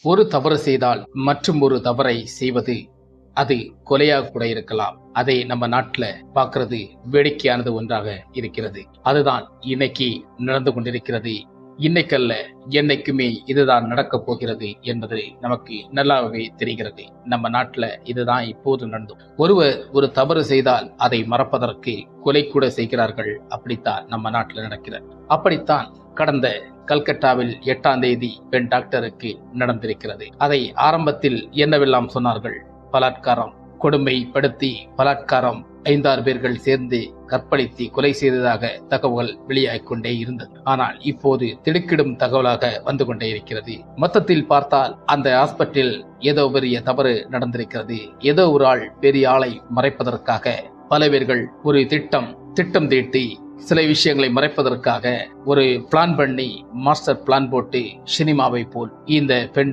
ஒரு தவறு செய்தால் மற்றும் ஒரு தவறை செய்வது அது கொலையாக கூட இருக்கலாம். அதை நம்ம நாட்டுல பார்க்கிறது வேடிக்கையானது ஒன்றாக இருக்கிறது. அதுதான் இன்னைக்கு நடந்து கொண்டிருக்கிறது. இன்னைக்கல்ல, என்னைக்குமே இதுதான் நடக்கப் போகிறது என்பது நமக்கு நல்லாவே தெரிகிறது. நம்ம நாட்டுல இதுதான் இப்போது நடந்தது. ஒருவர் ஒரு தவறு செய்தால் அதை மறப்பதற்கு கொலை கூட செய்கிறார்கள். அப்படித்தான் நம்ம நாட்டுல நடக்கிறது. அப்படித்தான் கடந்த கல்கட்டாவில் 8ஆம் தேதி பெண் டாக்டருக்கு நடந்திருக்கிறது. அதை ஆரம்பத்தில் என்னவெல்லாம் சொன்னார்கள்? பலாத்காரம், கொடுமைப்படுத்தி பலாத்காரம், 5-6 பேர்கள் சேர்ந்து கற்பழித்து கொலை செய்ததாக தகவல் வெளியாகிக் கொண்டே இருந்தது. ஆனால் இப்போது திடுக்கிடும் தகவலாக வந்து கொண்டே இருக்கிறது. மொத்தத்தில் பார்த்தால் அந்த ஹாஸ்பிட்டலில் ஏதோ பெரிய தவறு நடந்திருக்கிறது. ஏதோ ஒரு ஆள் பெரிய ஆளை மறைப்பதற்காக பல பேர்கள் ஒரு திட்டம் தீட்டி சில விஷயங்களை மறைப்பதற்காக ஒரு பிளான் பண்ணி மாஸ்டர் பிளான் போட்டு சினிமாவை போல் இந்த பெண்